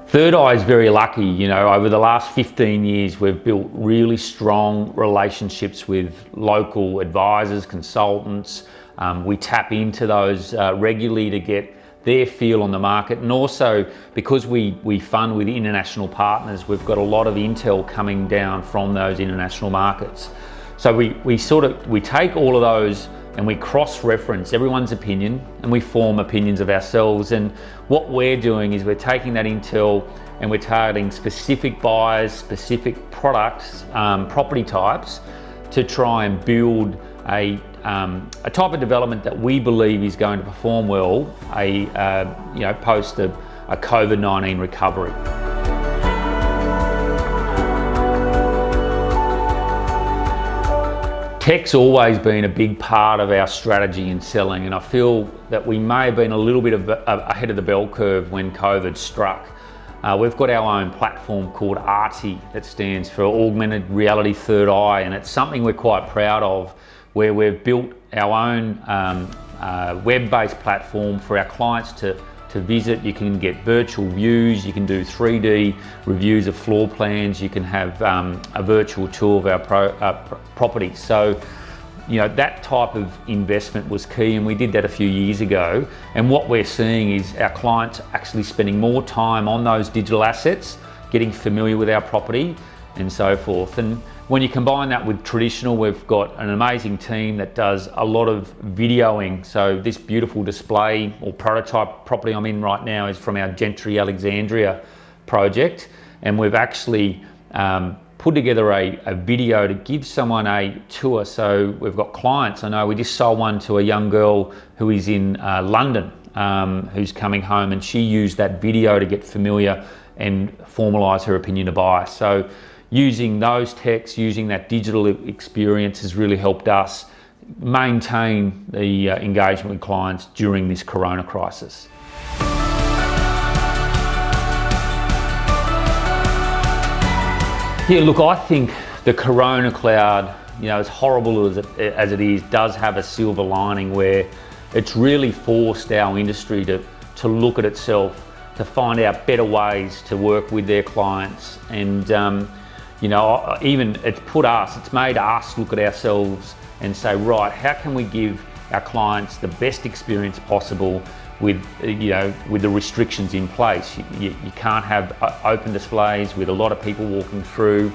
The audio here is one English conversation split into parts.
Third Eye is very lucky. You know, over the last 15 years, we've built really strong relationships with local advisors, consultants. We tap into those regularly to get their feel on the market. And also, because we fund with international partners, we've got a lot of intel coming down from those international markets. So we take all of those and we cross-reference everyone's opinion and we form opinions of ourselves. And what we're doing is we're taking that intel and we're targeting specific buyers, specific products, property types, to try and build a type of development that we believe is going to perform well post a COVID-19 recovery. Tech's always been a big part of our strategy in selling, and I feel that we may have been a little bit ahead of the bell curve when COVID struck. We've got our own platform called ARTI, that stands for Augmented Reality Third Eye, and it's something we're quite proud of, where we've built our own web-based platform for our clients to visit. You can get virtual views, you can do 3D reviews of floor plans, you can have a virtual tour of our property. So, you know, that type of investment was key, and we did that a few years ago. And what we're seeing is our clients actually spending more time on those digital assets, getting familiar with our property and so forth. And when you combine that with traditional, we've got an amazing team that does a lot of videoing. So this beautiful display or prototype property I'm in right now is from our Gentry Alexandria project. And we've actually put together a video to give someone a tour. So we've got clients. I know we just sold one to a young girl who is in London, who's coming home, and she used that video to get familiar and formalise her opinion to buy. So using those techs, using that digital experience has really helped us maintain the engagement with clients during this corona crisis. Yeah, look, I think the corona cloud, you know, as horrible as it is, does have a silver lining where it's really forced our industry to look at itself, to find out better ways to work with their clients. And you know, even it's made us look at ourselves and say, right, how can we give our clients the best experience possible with the restrictions in place? You can't have open displays with a lot of people walking through.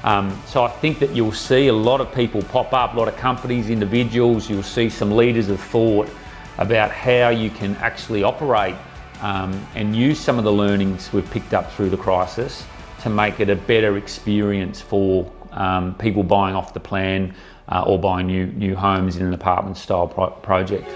So I think that you'll see a lot of people pop up, a lot of companies, individuals. You'll see some leaders of thought about how you can actually operate and use some of the learnings we've picked up through the crisis to make it a better experience for people buying off the plan or buying new homes in an apartment style project.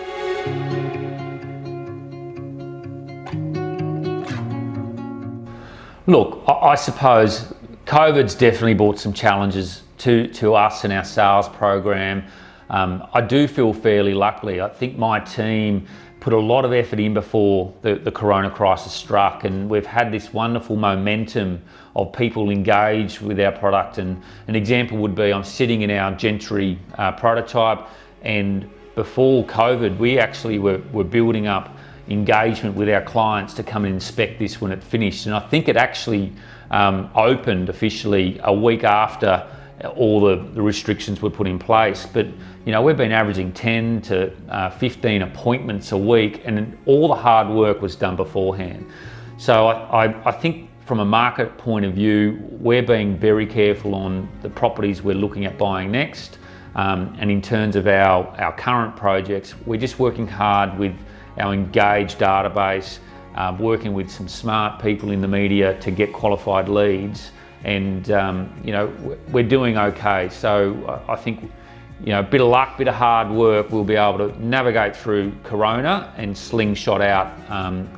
Look, I suppose COVID's definitely brought some challenges to us and our sales program. I do feel fairly lucky. I think my team put a lot of effort in before the corona crisis struck, and we've had this wonderful momentum of people engaged with our product. And an example would be, I'm sitting in our Gentry prototype, and before COVID, we actually were building up engagement with our clients to come and inspect this when it finished. And I think it actually opened officially a week after all the restrictions were put in place. But you know, we've been averaging 10 to 15 appointments a week, and all the hard work was done beforehand. So I think from a market point of view, we're being very careful on the properties we're looking at buying next. And in terms of our current projects, we're just working hard with our engaged database, working with some smart people in the media to get qualified leads. And you know, we're doing okay. So I think, you know, a bit of luck, bit of hard work, we'll be able to navigate through Corona and slingshot out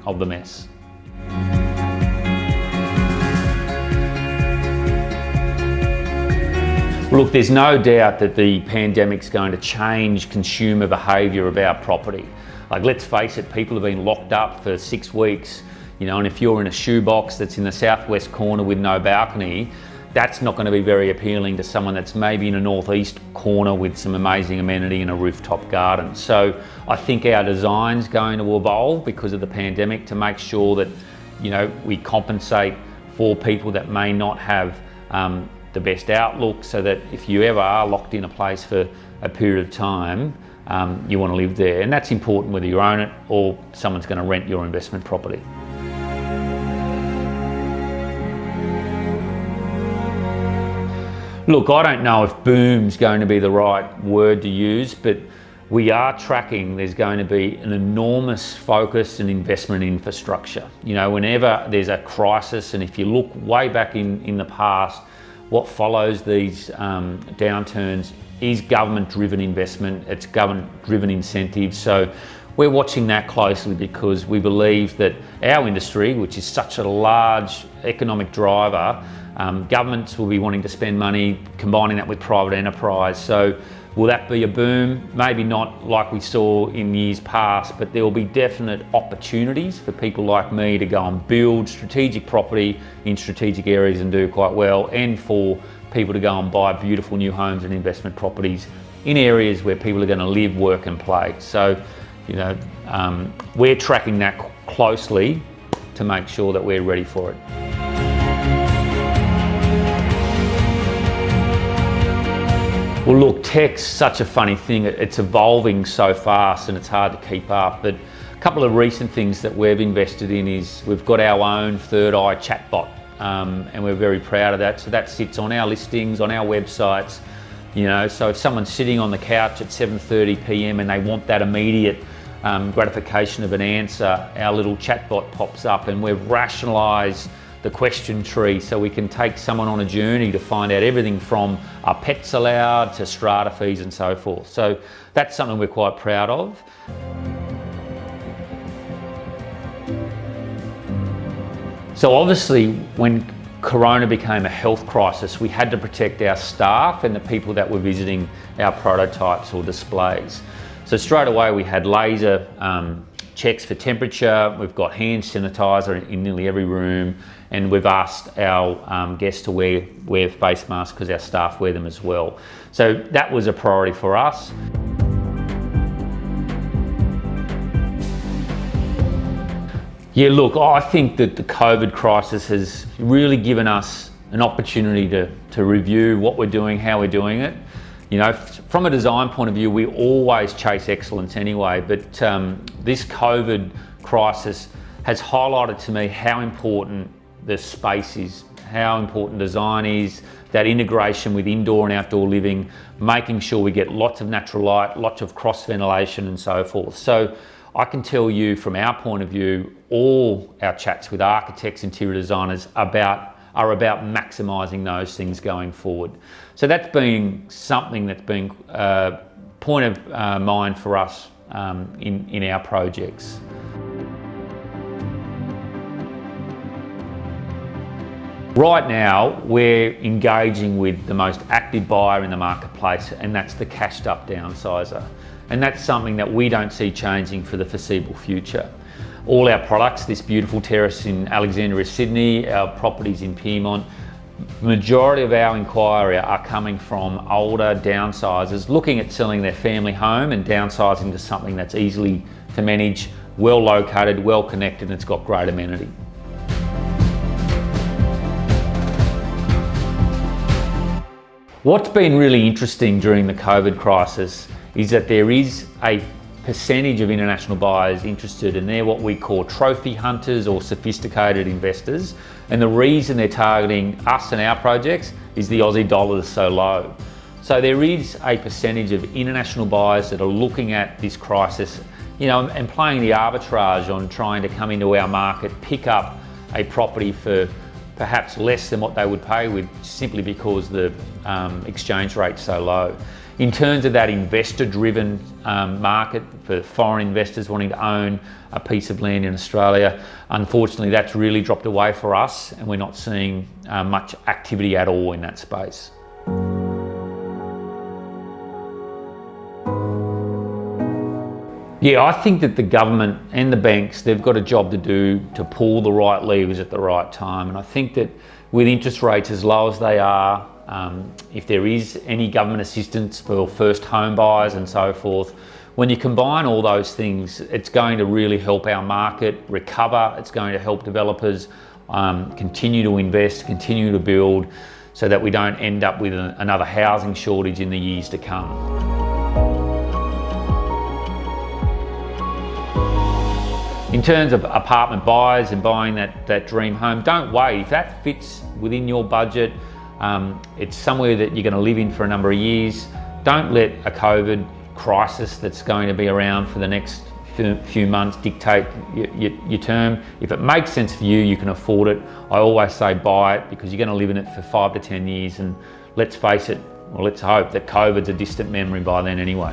of the mess. Look, there's no doubt that the pandemic's going to change consumer behaviour about property. Like, let's face it, people have been locked up for 6 weeks, you know, and if you're in a shoebox that's in the southwest corner with no balcony, that's not going to be very appealing to someone that's maybe in a northeast corner with some amazing amenity and a rooftop garden. So I think our design's going to evolve because of the pandemic to make sure that we compensate for people that may not have the best outlook, so that if you ever are locked in a place for a period of time, you want to live there. And that's important whether you own it or someone's going to rent your investment property. Look, I don't know if boom's going to be the right word to use, but we are tracking there's going to be an enormous focus and investment in infrastructure. Whenever there's a crisis, and if you look way back in the past, what follows these downturns is government-driven investment, it's government-driven incentives. So we're watching that closely because we believe that our industry, which is such a large economic driver, governments will be wanting to spend money, combining that with private enterprise. So will that be a boom? Maybe not like we saw in years past, but there will be definite opportunities for people like me to go and build strategic property in strategic areas and do quite well, and for people to go and buy beautiful new homes and investment properties in areas where people are going to live, work and play. So, we're tracking that closely to make sure that we're ready for it. Well, look, tech's such a funny thing. It's evolving so fast and it's hard to keep up. But a couple of recent things that we've invested in is we've got our own third eye chatbot, and we're very proud of that. So that sits on our listings, on our websites. So if someone's sitting on the couch at 7:30 p.m. and they want that immediate gratification of an answer, our little chatbot pops up, and we've rationalised the question tree so we can take someone on a journey to find out everything from are pets allowed to strata fees and so forth. So that's something we're quite proud of. So obviously when Corona became a health crisis, we had to protect our staff and the people that were visiting our prototypes or displays. So straight away we had laser checks for temperature, we've got hand sanitizer in nearly every room, and we've asked our guests to wear face masks because our staff wear them as well. So that was a priority for us. Yeah, look, I think that the COVID crisis has really given us an opportunity to review what we're doing, how we're doing it. From a design point of view, we always chase excellence anyway, but this COVID crisis has highlighted to me how important the space is, how important design is, that integration with indoor and outdoor living, making sure we get lots of natural light, lots of cross ventilation and so forth. So I can tell you from our point of view, all our chats with architects, interior designers are about maximising those things going forward. So that's been something that's been a point of mind for us in our projects. Right now, we're engaging with the most active buyer in the marketplace, and that's the cashed up downsizer. And that's something that we don't see changing for the foreseeable future. All our products, this beautiful terrace in Alexandria, Sydney, our properties in Piedmont, majority of our inquiry are coming from older downsizers looking at selling their family home and downsizing to something that's easily to manage, well located, well connected, and it's got great amenity. What's been really interesting during the COVID crisis is that there is a percentage of international buyers interested, and they're what we call trophy hunters or sophisticated investors. And the reason they're targeting us and our projects is the Aussie dollar is so low. So there is a percentage of international buyers that are looking at this crisis, and playing the arbitrage on trying to come into our market, pick up a property for perhaps less than what they would pay with, simply because the exchange rate's so low. In terms of that investor-driven market for foreign investors wanting to own a piece of land in Australia, unfortunately that's really dropped away for us, and we're not seeing much activity at all in that space. Yeah, I think that the government and the banks, they've got a job to do to pull the right levers at the right time. And I think that with interest rates as low as they are, if there is any government assistance for first home buyers and so forth, when you combine all those things, it's going to really help our market recover. It's going to help developers continue to invest, continue to build, so that we don't end up with another housing shortage in the years to come. In terms of apartment buyers and buying that dream home, don't wait. If that fits within your budget, it's somewhere that you're going to live in for a number of years, don't let a COVID crisis that's going to be around for the next few months dictate your term. If it makes sense for you, you can afford it. I always say buy it, because you're going to live in it for 5 to 10 years, and let's face it, well, let's hope that COVID's a distant memory by then anyway.